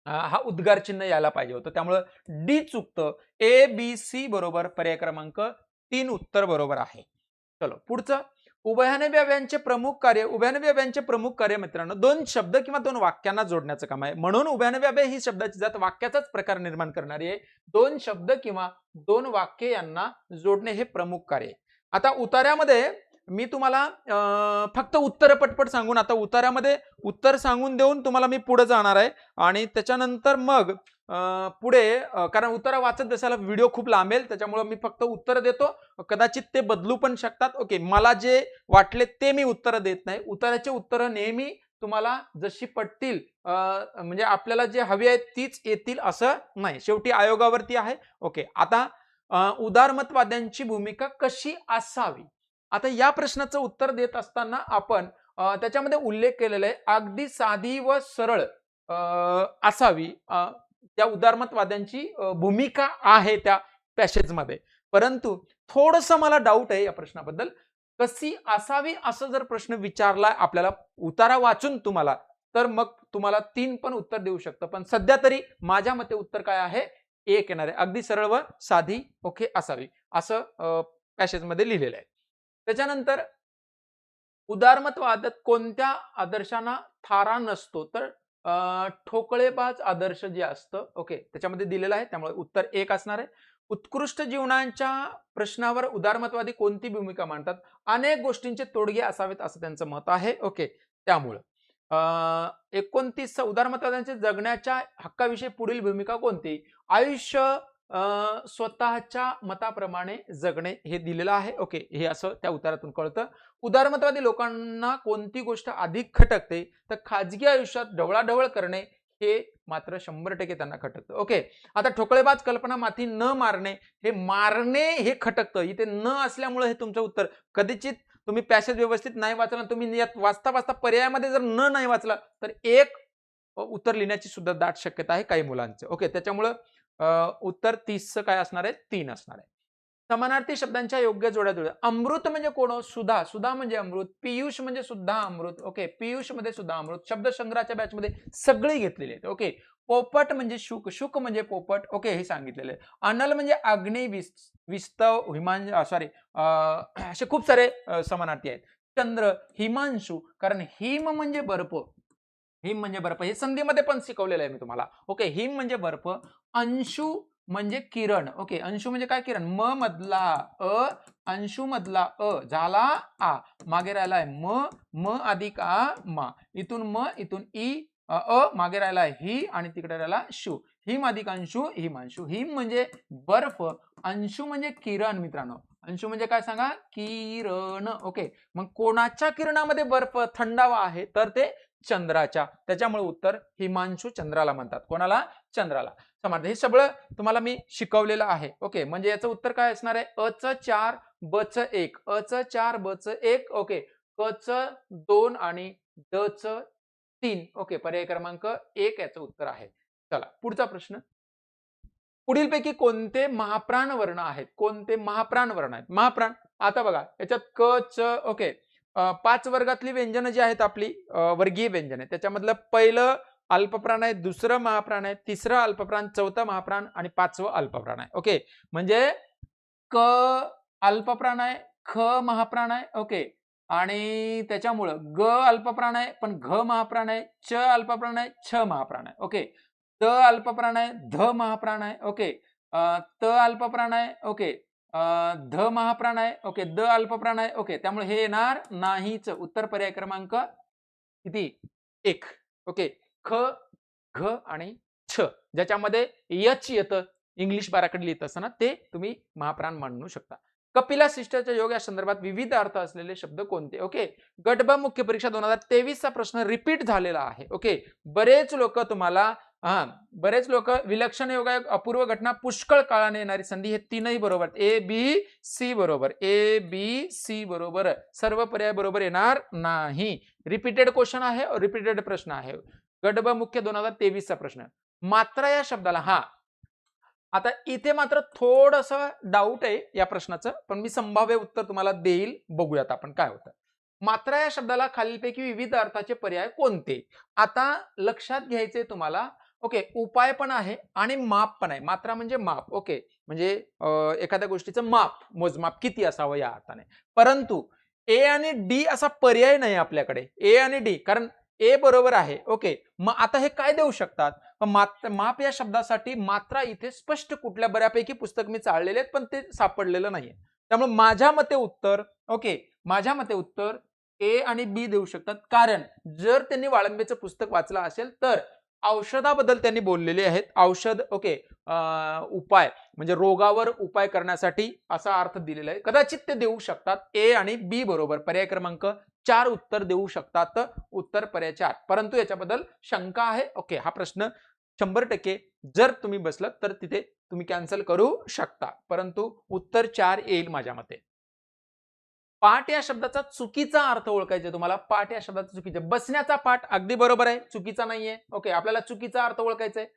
हा उद्गार चिन्ह यायला पाहिजे होतं. त्यामुळे डी चुकतं. ए बी सी बरोबर, पर्याय क्रमांक 3 उत्तर बरोबर आहे. चलो पुढचं. उभयान्वयी अव्ययांचे प्रमुख कार्य. उभयान्वयी अव्ययांचे प्रमुख कार्य मित्रांनो 2 शब्द किंवा 2 वाक्यांना जोडण्याचं काम आहे. म्हणून उभयान्वयी अव्यय ही शब्दाची जात वाक्याचाच प्रकार निर्माण करणारी आहे. 2 शब्द किंवा 2 वाक्य यांना जोडणे हे प्रमुख कार्य आहे. आता उतार्यामध्ये मी तुम्हाला फक्त उत्तर पटपट सांगून, आता उतार्यामध्ये उत्तर सांगून देऊन तुम्हाला मी पुढे जाणार आहे, आणि त्याच्यानंतर मग पुढे कारण उत्तर वाचत बसायला व्हिडिओ खूप लांबेल, त्याच्यामुळे मी फक्त उत्तर देतो. कदाचित ते बदलू पण शकतात. ओके, मला जे वाटले ते मी उत्तर देत नाही. उत्तराचे उत्तर नेहमी तुम्हाला जशी पटतील, म्हणजे आपल्याला जे हवी आहेत तीच येतील असं नाही, शेवटी आयोगावरती आहे. ओके, आता उदारमतवाद्यांची भूमिका कशी असावी. आता या प्रश्नाचं उत्तर देत असताना आपण त्याच्यामध्ये उल्लेख केलेला आहे, अगदी साधी व सरळ असावी त्या उदारमतवाद्यांची भूमिका आहे त्या पॅसेजमध्ये. परंतु थोडंसं मला डाऊट आहे या प्रश्नाबद्दल. कशी असावी असं जर प्रश्न विचारला आपल्याला उतारा वाचून तुम्हाला, तर मग तुम्हाला 3 पण उत्तर देऊ शकतं. पण सध्या तरी माझ्या मते उत्तर काय आहे, 1 येणार आहे. अगदी सरळ व साधी, ओके, असावी असं पॅसेजमध्ये लिहिलेलं आहे. त्याच्यानंतर उदारमतवादात कोणत्या आदर्शांना थारा नसतो, तर ठोकळेबाज आदर्श जे असतं, ओके, त्याच्यामध्ये दिलेलं आहे, त्यामुळे उत्तर 1 असणार आहे. उत्कृष्ट जीवनाच्या प्रश्नावर उदारमतवादी कोणती भूमिका मांडतात, अनेक गोष्टींचे तोडगे असावेत असं त्यांचं मत आहे. ओके, त्यामुळं 29 उदारमतवाद्यांच्या जगण्याच्या हक्काविषयी पुढील भूमिका कोणती, आयुष्य स्वतःच्या मताप्रमाणे जगणे हे दिलेलं आहे. ओके, हे असं त्या उत्तरातून कळतं. उदारमतवादी लोकांना कोणती गोष्ट अधिक खटकते, तर खाजगी आयुष्यात ढवळाढवळ करणे हे मात्र 100% त्यांना खटकतं. ओके, आता ठोकळेबाज कल्पना माथी न मारणे, हे मारणे हे खटकतं, इथे न असल्यामुळे हे तुमचं उत्तर. कदाचित तुम्ही पॅसेज व्यवस्थित नाही वाचला, तुम्ही यात वाचता वाचता पर्यायामध्ये जर न नाही वाचला तर 1 उत्तर लिहिण्याची सुद्धा दाट शक्यता आहे काही मुलांचे. ओके, त्याच्यामुळं उत्तर 30चं काय असणार आहे, 3 असणार आहे. समानार्थी शब्दांच्या योग्य जोड्या जोड्या. अमृत म्हणजे कोण, सुधा, सुधा म्हणजे अमृत. पियुष म्हणजे सुद्धा अमृत. ओके, पियुष मध्ये सुद्धा अमृत. शब्दसंग्रहाच्या बॅच मध्ये सगळे घेतलेले आहेत. ओके, पोपट म्हणजे शुक, शुक म्हणजे पोपट. ओके, हे सांगितलेलं आहे. अनल म्हणजे अग्नी, विस्तव, हिमांशु, सॉरी, असे खूप सारे समानार्थी आहेत. चंद्र, हिमांशु, कारण हिम म्हणजे बर्फ, हिम म्हणजे बर्फ, हे संधीमध्ये पण शिकवलेलं आहे मी तुम्हाला. ओके, हिम म्हणजे बर्फ. अंशु म्हणजे किरण. ओके, अंशु म्हणजे काय, किरण. म मधला अ, अंशु मधला अ झाला आ, मागे राहिलाय म अधिक आ मा, इथून म, इथून ई, मागे राहिला ही, आणि तिकडे राहिला शु. हिम अधिक अंशु, हिमांशु. हिम म्हणजे बर्फ, अंशु म्हणजे किरण मित्रांनो. अंशु म्हणजे काय सांगा, किरण. ओके, मग कोणाच्या किरणामध्ये बर्फ थंडावा आहे, तर ते चंद्राच्या, त्याच्यामुळे उत्तर हिमांशू चंद्राला म्हणतात. कोणाला? चंद्राला. समर्थ. हे सगळं तुम्हाला मी शिकवलेलं आहे. ओके, म्हणजे याचं उत्तर काय असणार आहे? अ च 4 ब च 1, अ च 4 ब च 1, ओके, क च 2 आणि ड च 3. ओके, पर्याय क्रमांक 1 याचं उत्तर आहे. चला पुढचा प्रश्न. पुढीलपैकी कोणते महाप्राण वर्ण आहेत? कोणते महाप्राण वर्ण आहेत? महाप्राण, आता बघा याच्यात क च, ओके, 5 वर्गातली व्यंजन जी आहेत आपली वर्गीय व्यंजन आहे, त्याच्यामधलं पहिलं अल्पप्राण आहे, दुसरं महाप्राण आहे, तिसरं अल्पप्राण, चौथं महाप्राण आणि पाचवं अल्पप्राण आहे. ओके, म्हणजे क अल्पप्राण आहे, ख महाप्राण आहे, ओके, आणि त्याच्यामुळं ग अल्पप्राण आहे पण घ महाप्राण आहे, च अल्पप्राण आहे, छ महाप्राण आहे. ओके, त अल्पप्राण आहे, ध महाप्राण आहे, ओके, त अल्पप्राण आहे, ओके, ध महाप्राण आहे, ओके, द अल्पप्राण आहे, ओके, त्यामुळे हे येणार नाहीच. उत्तर पर्याय क्रमांक किती? 1. ओके, ख, घ आणि छ, ज्याच्यामध्ये यच येतं इंग्लिश बाराकडे लिहित असताना, ते तुम्ही महाप्राण म्हणू शकता. कपिला शिष्टाच्या योग या संदर्भात विविध अर्थ असलेले शब्द कोणते? ओके, गट ब मुख्य परीक्षा 2023 चा प्रश्न रिपीट झालेला आहे. ओके, बरेच लोक विलक्षण योगायोग, अपूर्व घटना, पुष्कळ काळाने येणारी संधी, हे तीनही बरोबर. ए बी सी बरोबर, ए बी सी बरोबर, सर्व पर्याय बरोबर येणार नाही. रिपीटेड क्वेश्चन आहे, रिपीटेड प्रश्न आहे. गट ब मुख्य 2023 चा प्रश्न. मात्रा या शब्दाला, हा आता इथे मात्र थोडस डाऊट आहे या प्रश्नाचं, पण मी संभाव्य उत्तर तुम्हाला देईल. बघूयात आपण काय होतं. मात्रा या शब्दाला खालीलपैकी विविध अर्थाचे पर्याय कोणते? आता लक्षात घ्यायचे तुम्हाला. ओके, उपाय पण आहे आणि माप पण आहे. मात्रा म्हणजे माप. ओके, म्हणजे एखाद्या गोष्टीचं माप, मोजमाप किती असावं या अर्थाने. परंतु ए आणि डी असा पर्याय नाही आपल्याकडे. ए आणि डी, कारण ए बरोबर आहे. ओके, मग आता हे काय देऊ शकतात? माप या शब्दासाठी मात्रा इथे स्पष्ट कुठल्या, बऱ्यापैकी पुस्तक मी चाळलेले आहेत पण ते सापडलेलं नाहीये. त्यामुळे माझ्या मते उत्तर, ओके, माझ्या मते उत्तर ए आणि बी देऊ शकतात. कारण जर त्यांनी वाळंबेचं पुस्तक वाचलं असेल तर औषधाबद्दल त्यांनी बोललेले आहेत. औषध, ओके, उपाय म्हणजे रोगावर उपाय करण्यासाठी असा अर्थ दिलेला आहे. कदाचित ते देऊ शकतात. ए आणि बी बरोबर, पर्याय क्रमांक 4 उत्तर देऊ शकतात. उत्तर पर्याय 4, परंतु याच्याबद्दल शंका आहे. ओके, हा प्रश्न 100% जर तुम्ही बसलात तर तिथे तुम्ही कॅन्सल करू शकता, परंतु उत्तर 4 येईल माझ्या मते. पाठ या शब्दाचा चुकीचा अर्थ ओळखायचा तुम्हाला. पाठ या शब्दाचा चुकीचा, बसण्याचा पाठ अगदी बरोबर आहे, चुकीचा नाहीये. ओके, आपल्याला चुकीचा अर्थ ओळखायचा आहे.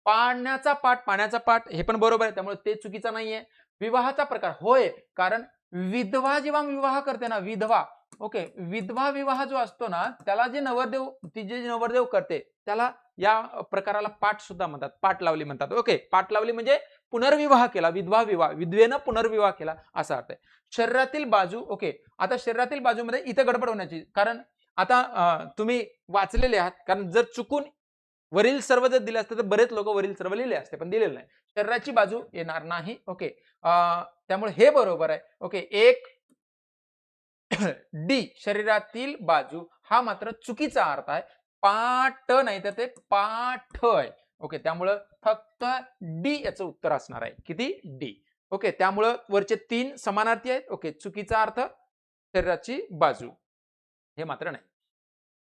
पाण्याचा पाठ, पाण्याचा पाठ हे पण बरोबर आहे, त्यामुळे ते चुकीचा नाहीये. विवाहाचा प्रकार, होय, कारण विधवा जेव्हा विवाह करते ना, विधवा, ओके, विधवा विवाह जो असतो ना, त्याला जे नवरदेव, ती जे नवरदेव करते त्याला या प्रकाराला पाठ सुद्धा म्हणतात, पाठ लावली म्हणतात. ओके, पाठ लावली म्हणजे पुनर्विवाह केला, विधवा विवाह, विधवेनं पुनर्विवाह केला असा अर्थ आहे. शरीरातील बाजू, ओके, आता शरीरातील बाजूमध्ये इथं गडबड होण्याची, कारण आता तुम्ही वाचलेले आहात, कारण जर चुकून वरील सर्व जर दिले असते तर बरेच लोक वरील सर्व लिहिले असते, पण दिलेलं नाही. शरीराची बाजू येणार नाही. ओके, त्यामुळे हे बरोबर आहे. ओके, एक डी शरीरातील बाजू हा मात्र चुकीचा अर्थ आहे. पाठ नाही तर ते पाठ आहे. ओके, त्यामुळं फक्त डी याचं उत्तर असणार आहे. किती? डी. ओके, त्यामुळं वरचे 3 समानार्थी आहेत. ओके, चुकीचा अर्थ शरीराची बाजू, हे मात्र नाही.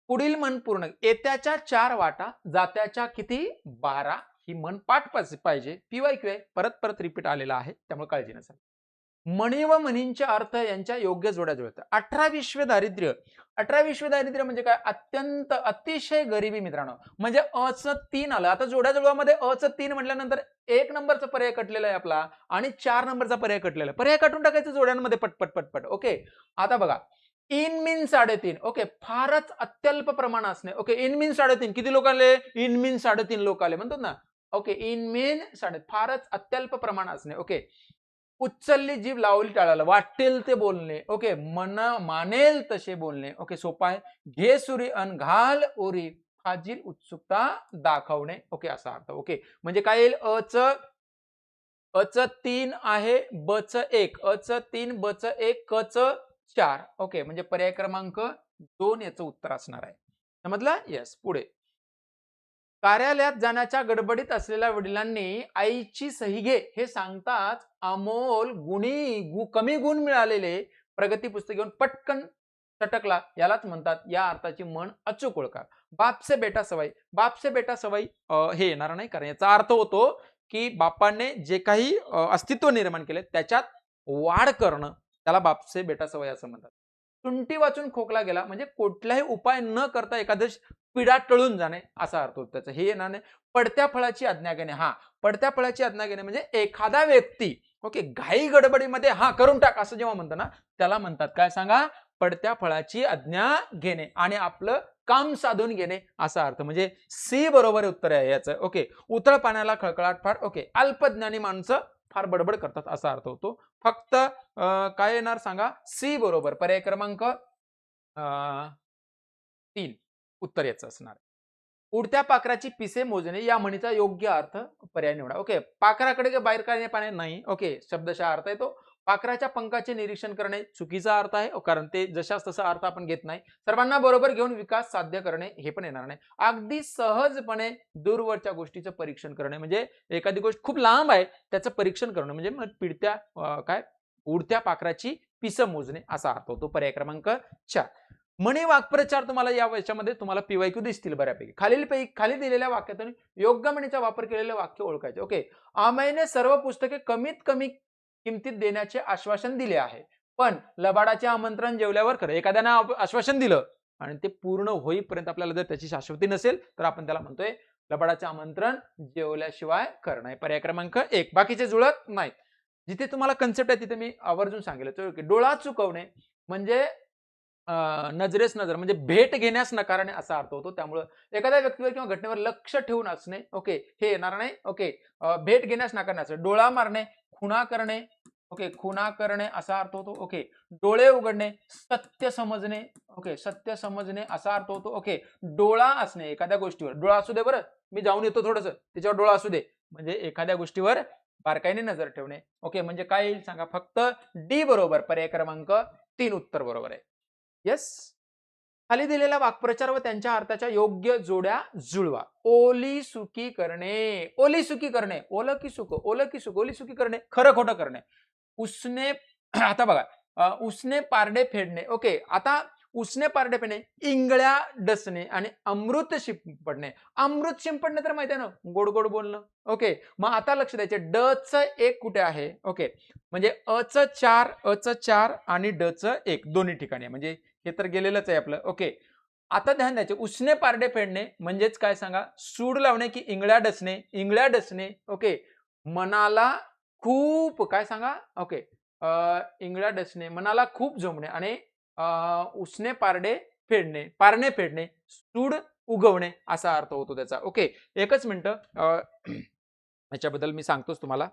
पुढील मन पूर्ण, येत्याच्या 4 वाटा, जात्याच्या किती? 12. ही मन पाठ पाहिजे. PYQ आहे, परत परत रिपीट आलेला आहे, त्यामुळे काळजी नसेल. मणी व मनींचे अर्थ यांच्या योग्य जोड्या जुळतात. 18 दारिद्र्य. 18 दारिद्र्य म्हणजे काय? अत्यंत अतिशय गरिबी मित्रांनो, म्हणजे अ च 3 आलं. आता जोड्या जुळवामध्ये अ च 3 म्हटल्यानंतर 1 नंबरचा पर्याय कटलेला आहे आपला आणि 4 नंबरचा पर्याय कटलेला आहे. पर्याय काढून टाकायचं जोड्यांमध्ये पटपट पटपट. ओके, आता बघा, इन मीन 3.5. ओके, फारच अत्यल्प प्रमाण असणे. ओके, इन मीन 3.5 किती लोक आले? इन मीन 3.5 लोक आले म्हणतात ना. ओके, इन मीन 3.5 फारच अत्यल्प प्रमाण असणे. ओके, उचलली जीभ लावली टाळाला, वाटेल ते बोलणे. ओके, मानेल तसे बोलणे. ओके, सोपा आहे. घे सुरी अन घाल ओरी, फाजील उत्सुकता दाखवणे. ओके, असा अर्थ. ओके, म्हणजे काय येईल? अ च 3 आहे, ब च 1, अ च 3, ब च 1, क च 4. ओके, म्हणजे पर्याय क्रमांक 2 याचं उत्तर असणार आहे. समजलं? येस. पुढे, कार्यालयात जाण्याच्या गडबडीत असलेल्या वडिलांनी आईची सही घे हे सांगताच अमोल कमी गुण मिळालेले प्रगती पुस्तक घेऊन पटकन सटकला, यालाच म्हणतात या अर्थाची म्हण अचूक ओळखा. बाप से बेटा सवाई, बाप से बेटा सवाई हे येणार नाही, कारण याचा अर्थ होतो की बापाने जे काही अस्तित्व निर्माण केले त्याच्यात वाढ करणं, त्याला बाप से बेटा सवाई असं म्हणतात. तुंटी वाचून खोकला गेला म्हणजे कुठलाही उपाय न करता एखादं पिढा टळून जाणे असा अर्थ होतो त्याचा. हे येणार नाही. पडत्या फळाची आज्ञा घेणे, हा पडत्या फळाची आज्ञा घेणे म्हणजे एखादा व्यक्ती ओके घाई गडबडीमध्ये हा करून टाक असं जेव्हा म्हणतो ना त्याला म्हणतात काय सांगा, पडत्या फळाची आज्ञा घेणे आणि आपलं काम साधून घेणे असा अर्थ. म्हणजे सी बरोबर उत्तर आहे याचं. ओके उतळ पाण्याला खळखळाट फार. ओके अल्पज्ञानी माणसं फार बडबड करतात असा अर्थ होतो. फक्त काय येणार सांगा, सी बरोबर. पर्याय क्रमांक 3 उत्तर याचं असणार. उडत्या पाखराची पिसे मोजणे या म्हणीचा योग्य अर्थ पर्याय निवडा. ओके पाखराकडे बाहेर काढणे पाणी नाही. ओके शब्दशः अर्थ आहे तो पाखराच्या पंखाचे निरीक्षण करणे चुकीचा अर्थ आहे, कारण ते जशाच तसा अर्थ आपण घेत नाही. सर्वांना बरोबर घेऊन विकास साध्य करणे हे पण येणार नाही. अगदी सहजपणे दूरवरच्या गोष्टीचं परीक्षण करणे म्हणजे एखादी गोष्ट खूप लांब आहे त्याचं परीक्षण करणं म्हणजे मग पिडत्या काय उडत्या पाखराची पिसं मोजणे असा अर्थ होतो. पर्याय क्रमांक 4. म्हणी वाक्प्रचार तुम्हाला या याच्यामध्ये तुम्हाला पीवायक्यू दिसतील बऱ्यापैकी. खाली दिलेल्या वाक्यातून योग्य म्हणीचा वापर केलेले वाक्य ओळखायचे. ओके आमयने सर्व पुस्तके कमीत कमी किमतीत देण्याचे आश्वासन दिले आहे, पण लबाडाचे आमंत्रण जेवल्यावर खरं. एखाद्यानं आश्वासन दिलं आणि ते पूर्ण होईपर्यंत आपल्याला जर त्याची शाश्वती नसेल तर आपण त्याला म्हणतोय लबाडाचे आमंत्रण जेवल्याशिवाय खरं नाही. पर्याय क्रमांक 1. बाकीचे जुळत नाहीत. जिथे तुम्हाला कन्सेप्ट आहे तिथे मी आवर्जून सांगितलं. डोळा चुकवणे म्हणजे नजरेस नजर म्हणजे भेट घेण्यास नकारणे असा अर्थ होतो. त्यामुळे एखाद्या व्यक्तीवर किंवा घटनेवर लक्ष ठेवून असणे ओके हे येणार नाही. ओके भेट घेण्यास नाकारण्याचं. डोळा मारणे, खुणा करणे ओके खुणा करणे असा अर्थ होतो. ओके डोळे उघडणे, सत्य समजणे ओके सत्य समजणे असा अर्थ होतो. ओके डोळा असणे एखाद्या गोष्टीवर, डोळा असू दे बरं मी जाऊन येतो थोडंसं त्याच्यावर डोळा असू दे म्हणजे एखाद्या गोष्टीवर बारकाईने नजर ठेवणे. ओके म्हणजे काय येईल सांगा, फक्त डी बरोबर. पर्याय क्रमांक 3 उत्तर बरोबर आहे. येस. खाली दिलेला वाक्प्रचार व त्यांच्या अर्थाच्या योग्य जोड्या जुळवा. ओली सुकी करणे, ओली सुकी करणे, ओलं की सुक, ओलं की सुक, ओली सुकी करणे खरं खोटं करणे. उसने आता बघा उसने पारडे फेडणे. ओके आता उसने पारडे फेडणे, इंगळ्या डसणे आणि अमृत शिंपडणे. अमृत शिंपडणे तर माहिती आहे ना गोड गोड बोलणं. ओके मग आता लक्ष द्यायचे ड च 1 कुठे आहे. ओके म्हणजे अ च 4 आणि ड च 1 दोन्ही ठिकाणी म्हणजे हे तर गेलेलंच आहे आपलं. ओके आता ध्यान द्यायचे उसने पारडे फेडणे म्हणजेच काय सांगा, सूड लावणे की इंगळ्या डसणे. इंगळ्या डसणे ओके मनाला खूप काय सांगा. ओके इंगळ्या डसणे मनाला खूप जमणे आणि उसने पारडे फेडणे, पारणे फेडणे, सूड उगवणे असा अर्थ होतो त्याचा. ओके एकच मिनिट याच्याबद्दल मी सांगतोच तुम्हाला.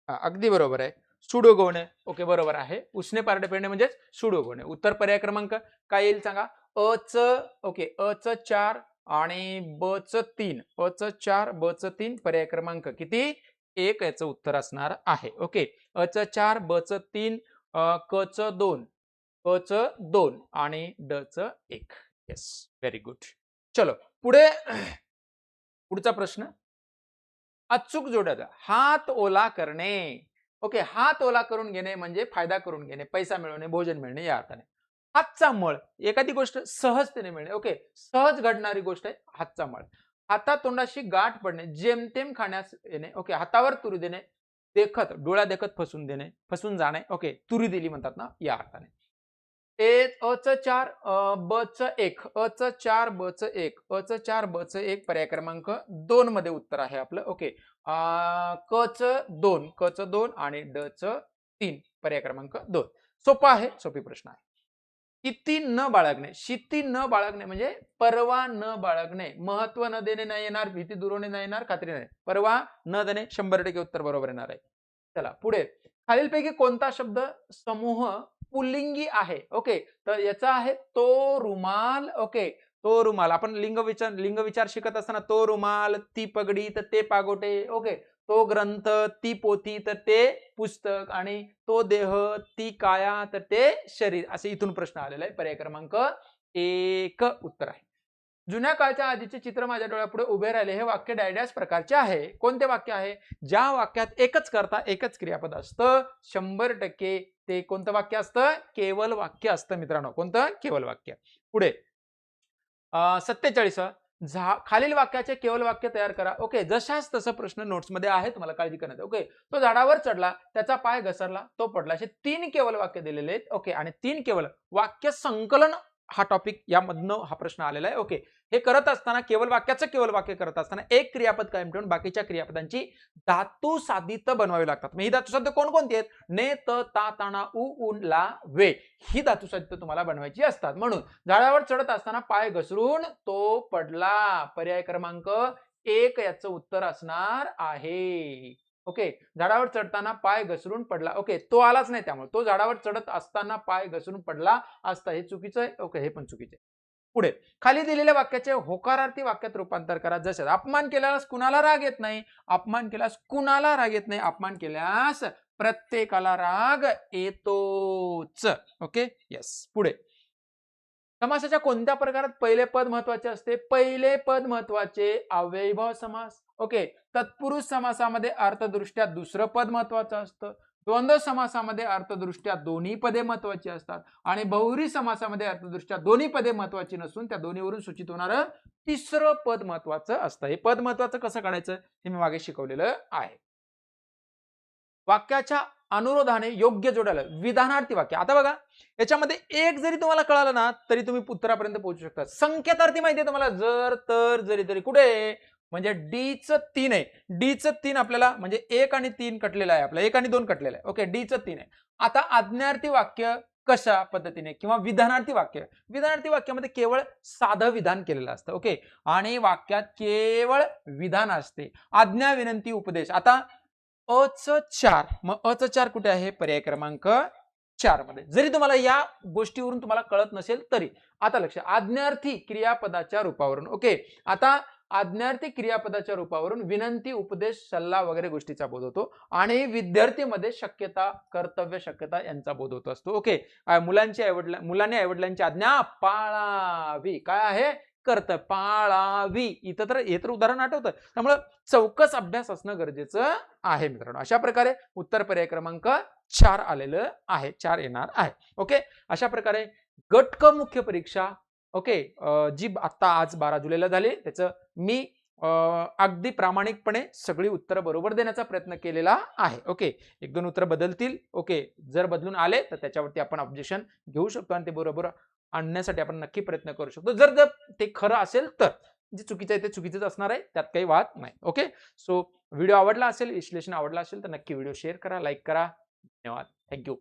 अगदी बरोबर आहे. सूड उगवणे ओके बरोबर आहे. उसने पारडे फेडणे म्हणजेच सूड उगवणे. उत्तर पर्याय क्रमांक काय येईल सांगा. अ च ओके अ च 4 आणि ब च 3. अ च 4 ब च 3 पर्याय क्रमांक किती 1 याचं उत्तर असणार आहे. ओके अ च 4 ब च 3 क च 2 क च 2 आणि ड च 1. Yes very good. चलो पुढे पुढचा प्रश्न. अचूक जोड्या हात ओला करणे. ओके हात ओला करून घेणे म्हणजे फायदा करून घेणे, पैसा मिळवणे, भोजन मिळणे या अर्थाने. हातचा मळ एखादी गोष्ट सहजतेने मिळणे. ओके सहज घडणारी गोष्ट आहे हातचा मळ. हातातोंडाशी गाठ पडणे, जेमतेम खाण्यास येणे. ओके हातावर तुरी देणे, देखत डोळ्या देखत फसून देणे, फसून जाणे. ओके तुरी दिली म्हणतात ना या अर्थाने. अ च 4 ब च 1 अ च 4 ब च 1 अ च 4 ब च 1 पर्याय क्रमांक 2 मध्ये उत्तर आहे आपलं. ओके क च 2 क च 2 आणि ड च 3 पर्याय क्रमांक 2. सोपा आहे, सोपी प्रश्न आहे. शिती न बाळगणे, शिती न बाळगणे म्हणजे परवा न बाळगणे, महत्व न देणे नाही येणार, भीती दुरवणे नाही येणार, खात्री नाही. परवा न देणे 100% उत्तर बरोबर येणार आहे. चला पुढे खालीलपैकी कोणता शब्द समूह पुल्लिंगी आहे. ओके तर याचा आहे तो रुमाल. ओके तो रुमाल आपण लिंग विचार शिकत असताना तो रुमाल, ती पगडी तर ते पागोटे. ओके तो ग्रंथ, ती पोथी तर ते पुस्तक आणि तो देह, ती काया तर ते शरीर असे इथून प्रश्न आलेला आहे. पर्याय क्रमांक 1 उत्तर आहे. जुन्या काळच्या आजीचे चित्र माझ्या डोळ्यापुढे उभे राहिले हे वाक्य डॅश प्रकारचे आहे. कोणते वाक्य आहे? ज्या वाक्यात एकच कर्ता एकच क्रियापद असतं 100% ते कोणतं वाक्य असतं? केवल वाक्य असतं मित्रांनो. कोणतं? केवल वाक्य. पुढे 47 खालील वाक्याचे केवल वाक्य तयार करा. ओके, जशाच तसं प्रश्न नोट्समध्ये आहे, तुम्हाला काळजी करण्यात. ओके, तो झाडावर चढला, त्याचा पाय घसरला, तो पडला. असे 3 केवल वाक्य दिलेले आहेत. ओके, आणि 3 केवल वाक्य संकलन हा टॉपिक यामधनं हा प्रश्न आलेला आहे. ओके, हे करत असताना केवल वाक्याचं केवल वाक्य करत असताना एक क्रियापद कायम ठेवून बाकीच्या क्रियापदांची धातू साधित बनवावी लागतात. मग ही धातू साधित कोणकोणती आहेत? ने, त, ता, ताना, उ, उन, ला, वे ही धातू साधित तुम्हाला बनवायची असतात. म्हणून झाडावर चढत असताना पाय घसरून तो पडला. पर्याय क्रमांक 1 याचं उत्तर असणार आहे. ओके, झाडावर चढताना पाय घसरून पडला. ओके, तो आलाच नाही, त्यामुळे तो झाडावर चढत असताना पाय घसरून पडला असता, हे चुकीचं आहे. ओके, हे पण चुकीचं आहे. पुढे खाली दिलेल्या वाक्याचे होकारार्थी वाक्यात रूपांतर करा. जसे अपमान केल्यास कुणाला राग येत नाही? अपमान केल्यास कुणाला राग येत नाही? अपमान केल्यास प्रत्येकाला राग येतोच. Okay, yes. पुढे समासाच्या कोणत्या प्रकारात पहिले पद महत्वाचे असते? पहिले पद महत्वाचे अव्ययभाव समास. ओके, तत्पुरुष समासामध्ये अर्थदृष्ट्या दुसरं पद महत्वाचं असतं. द्वंद्व समासामध्ये अर्थदृष्ट्या दोन्ही पदे महत्वाची असतात आणि बहुव्रीही समासामध्ये अर्थदृष्ट्या दोन्ही पदे महत्वाची नसून त्या दोन्हीवरून सूचित होणारं तिसरं पद महत्वाचं असतं. हे पद महत्वाचं कसं काढायचं हे मी मागे शिकवलेलं आहे. वाक्याच्या अनुरोधाने योग्य जोडायला विधानार्थी वाक्य. आता बघा, याच्यामध्ये एक जरी तुम्हाला कळालं ना तरी तुम्ही उत्तरापर्यंत पोहोचू शकता. संकेतार्थी माहिती आहे तुम्हाला, जर तर जरी तरी कुठे, म्हणजे डीचं 3 आहे. डीचं 3 आपल्याला म्हणजे 1 आणि 3 कटलेलं आहे, आपलं 1 आणि 2 कटलेलं आहे. ओके, डीचं 3 आहे. आता आज्ञार्थी वाक्य कशा पद्धतीने किंवा विधानार्थी वाक्य. विधानार्थी वाक्यामध्ये केवळ साधं विधान केलेलं असतं. ओके, आणि वाक्यात केवळ विधान असते. आज्ञा, विनंती, उपदेश. आता अ 4, मग अ 4 कुठे आहे? पर्याय क्रमांक 4 मध्ये. जरी तुम्हाला या गोष्टीवरून तुम्हाला कळत नसेल तरी आता लक्ष, आज्ञार्थी क्रियापदाच्या रूपावरून. ओके, आता आज्ञार्थी क्रियापदाच्या रूपावरून विनंती, उपदेश, सल्ला वगैरे गोष्टीचा बोध होतो आणि विद्यार्थीमध्ये शक्यता, कर्तव्य, शक्यता यांचा बोध होत असतो. ओके, मुलांनी आईवडिलांची आज्ञा पाळावी. काय आहे? कर्तव्य पाळावी. इथं तर हे तर उदाहरण आठवतं, त्यामुळे चौकस अभ्यास असणं गरजेचं आहे मित्रांनो. अशा प्रकारे उत्तर पर्याय क्रमांक 4 आलेलं आहे, 4 येणार आहे. ओके, अशा प्रकारे गट क मुख्य परीक्षा ओके जी आता आज 12 जुलैला झाली, त्याचं मी अगदी प्रामाणिकपणे सगळी उत्तरं बरोबर देण्याचा प्रयत्न केलेला आहे. ओके, 1-2 उत्तर बदलतील. ओके, जर बदलून आले तर त्याच्यावरती आपण ऑब्जेक्शन घेऊ शकतो आणि ते बरोबर आणण्यासाठी आपण नक्की प्रयत्न करू शकतो. जर ते खरं असेल तर, जे चुकीचं आहे ते चुकीचंच असणार आहे, त्यात काही वाद नाही. ओके, सो व्हिडिओ आवडला असेल, विश्लेषण आवडला असेल तर नक्की व्हिडिओ शेअर करा, लाईक करा. धन्यवाद. थँक्यू.